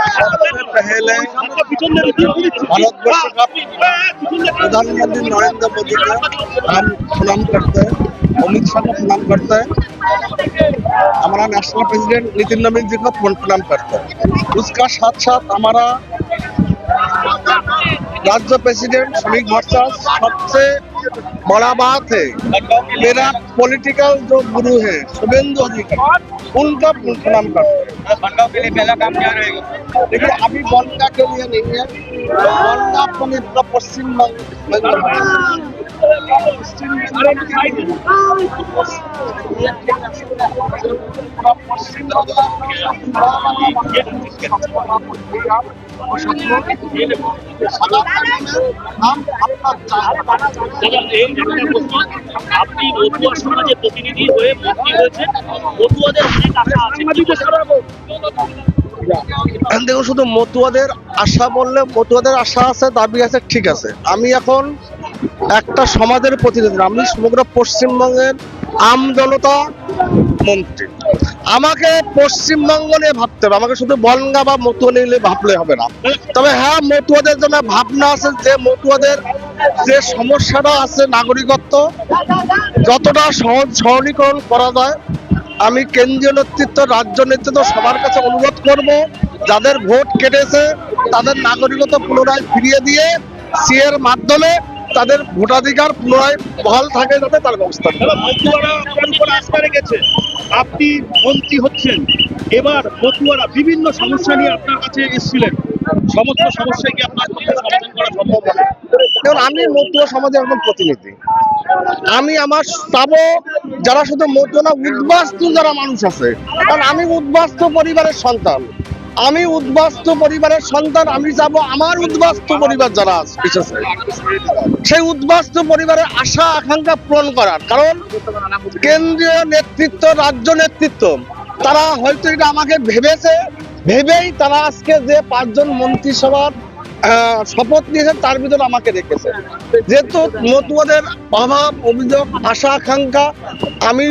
सबसे पहले भारतवर्ष का प्रधानमंत्री नरेंद्र मोदी का हम प्रणाम करते हैं, अमित शाह को प्रणाम करते हैं, हमारा नेशनल प्रेसिडेंट नितिन नवीन जी को प्रणाम करते हैं। उसका साथ साथ हमारा राज्य प्रेसिडेंट श्रमिक मोर्चा सबसे बड़ा बात है, मेरा पॉलिटिकल जो गुरु है शुभेंदु अधिकारी, उनका प्रणाम करते हैं। बनगांव के लिए पहला काम क्या रहेगा? देखिए अभी बनगांव के लिए नहीं है, बनगांव अपने पूरा पश्चिम আপনি মতুয়া সমাজের প্রতিনিধি হয়ে মন্ত্রী হয়েছেন, মতুয়াদের অনেক আশা আছে। দেখুন, শুধু মতুয়াদের আশা বললে মতুয়াদের আশা আছে, দাবি আছে, ঠিক আছে। আমি এখন একটা সমাজের প্রতিনিধি, আমি সমগ্র পশ্চিমবঙ্গের আম জনতা মন্ত্রী। আমাকে পশ্চিমবঙ্গ নিয়ে ভাবতে হবে, আমাকে শুধু বনগা বা মতুয়া নিয়ে ভাবলে হবে না। তবে হ্যাঁ, মতুয়াদের জন্য ভাবনা আছে, যে মতুয়াদের যে সমস্যাটা আছে নাগরিকত্ব যতটা সহজ সরলীকরণ করা যায়, আমি কেন্দ্রীয় নেতৃত্ব, রাজ্য নেতৃত্ব সবার কাছে অনুরোধ করব, যাদের ভোট কেটেছে তাদের নাগরিকত্ব পুনরায় ফিরিয়ে দিয়ে সিএর মাধ্যমে তাদের ভোটাধিকার পুনরায় বহাল থাকে, যাতে তার ব্যবস্থা রেখেছে। আপনি মন্ত্রী হচ্ছেন, এবার মতুয়ারা বিভিন্ন সমস্যা নিয়ে আপনার কাছে এসেছিলেন, সমস্ত সমস্যা কি আপনার সমাধান করা সম্ভব হবে? আমি মতুয়া সমাজের একজন প্রতিনিধি, আমি আমার চাবো যারা শুধু মতুয়া না, উদ্বাস্তু যারা মানুষ আছে, কারণ আমি উদ্বাস্তু পরিবারের সন্তান, আমি চাবো আমার উদ্বাস্তু পরিবার যারা আছে বিশেষ সেই উদ্বাস্তু পরিবারের আশা আকাঙ্ক্ষা পূরণ করার। কারণ কেন্দ্রীয় নেতৃত্ব, রাজ্য নেতৃত্ব তারা হয়তো এটা আমাকে ভেবেই তারা আজকে যে 5 জন মন্ত্রিসভার শপথ নিয়েছেন তার ভিতরে আমাকে রেখেছে। যেহেতু মতুয়াদের অভাব, অভিযোগ, আশা আকাঙ্ক্ষা আমি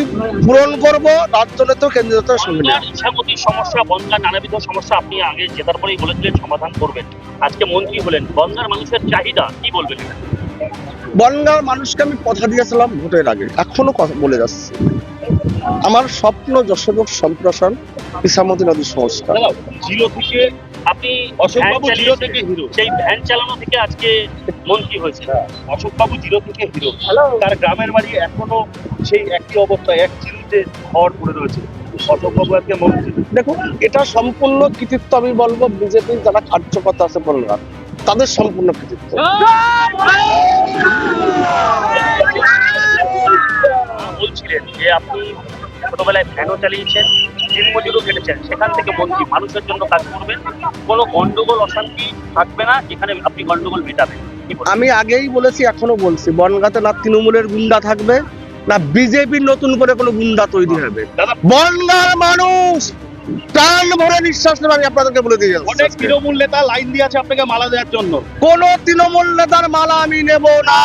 পূরণ করব রাজ্য নেতৃত্ব, কেন্দ্রীয় নেতৃত্বের সঙ্গে। ইচ্ছামতির সমস্যা, বনগাঁ নানাবিধ সমস্যা আপনি আগে জেতার পরেই বলেছিলেন সমাধান করবেন, আজকে মন্ত্রী হলেন, বনগাঁর মানুষের চাহিদা কি বলবেন? বনগাঁর মানুষকে আমি কথা দিয়েছিলাম ভোটের আগে, এখনো কথা বলে যাচ্ছি, আমার স্বপ্ন যশোর সম্প্রসারণ, ইছামতি নদীর সংস্কার। জিরো থেকে আপনি অশোকবাবু জিরো থেকে হিরো, সেই ভ্যান চালানো থেকে আজকে মন্ত্রী হয়েছে। অশোকবাবু জিরো থেকে হিরো, তার গ্রামের বাড়ি এখনো সেই একই অবস্থায়, এক চিরুতে ঘর পড়ে রয়েছে। অশোকবাবু আজকে মন্ত্রী। দেখুন, এটা সম্পূর্ণ কৃতিত্ব আমি বলবো বিজেপির যারা কার্যকর্তা আছে বনগাঁর, তাদের সম্পূর্ণ কৃতিত্ব। বলছিলেন যে আপনি ছোটবেলায় ভ্যানও চালিয়েছেন, দিনমজুরও কেটেছেন, সেখান থেকে মন্ত্রী মানুষের জন্য কাজ করবেন, কোনো গন্ডগোল অশান্তি থাকবে না, যেখানে আপনি গন্ডগোল মেটাবেন। আমি আগেই বলেছি, এখনো বলছি, বনগাঁতে না তৃণমূলের গুন্ডা থাকবে, না বিজেপির নতুন করে কোনো গুন্ডা তৈরি হবে। বনগাঁর মানুষ প্রাণ ভরে নিঃশ্বাস নেবে, আমি আপনাদেরকে বলে দিয়ে যাচ্ছি। অনেক তৃণমূল নেতা লাইন দিয়ে আছে আপনাকে মালা দেওয়ার জন্য। কোন তৃণমূল নেতার মালা আমি নেব না।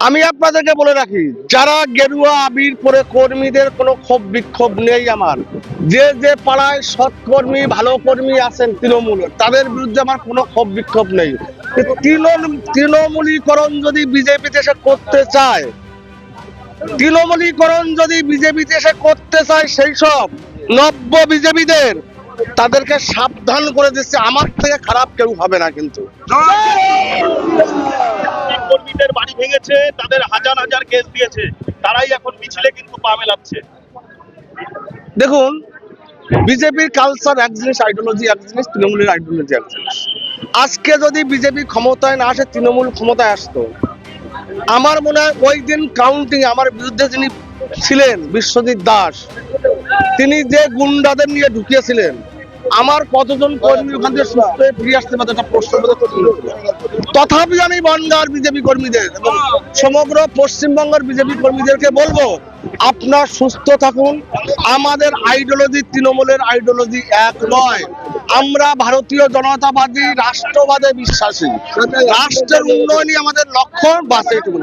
আমি আপনাদেরকে বলে রাখি, যারা গেরুয়া আবির পরে কর্মীদের কোনো ক্ষোভ বিক্ষোভ নেই আমার। যে পাড়ায় সৎ কর্মী, ভালো কর্মী আছেন তৃণমূলের, তাদের বিরুদ্ধে আমার কোনো ক্ষোভ বিক্ষোভ নেই। তৃণমূলীকরণ যদি বিজেপিতে এসে করতে চায়, সেই সব নব্য বিজেপিদের তাদেরকে সাবধান করে দিচ্ছে, আমার থেকে খারাপ কেউ হবে না। কিন্তু কর্মীদের বাড়ি ভেঙেছে, তাদের হাজার হাজার কেস দিয়েছে, তারাই এখন মিছিলে কিন্তু পা মেলাচ্ছে। দেখুন, বিজেপির কালচার এক জিনিস, আইডিওলজি এক জিনিস, তৃণমূলের আইডিওলজি এক জিনিস। আজকে যদি বিজেপি ক্ষমতায় না আসে, তৃণমূল ক্ষমতায় আসতো, আমার মনে হয় ওই দিন কাউন্টিং আমার বিরুদ্ধে যিনি ছিলেন বিশ্বজিৎ দাস, তিনি যে গুন্ডাদের নিয়ে ঢুকিয়েছিলেন, আমার কতজন কর্মী ওখান থেকে সুস্থ হয়ে ফিরে আসতে পারে, একটা প্রশ্ন বোধহয় তৈরি হয়েছিল। তথাপি আমি বনগাঁর বিজেপি কর্মীদের এবং সমগ্র পশ্চিমবঙ্গের বিজেপি কর্মীদেরকে বলবো, আপনার সুস্থ থাকুন। আমাদের আইডিওলজি তৃণমূলের আইডিওলজি এক নয়। আমরা ভারতীয় জনতাবাদী রাষ্ট্রবাদে বিশ্বাসী। রাষ্ট্রের উন্নয়নই আমাদের লক্ষ্য, বাস এইটুকু।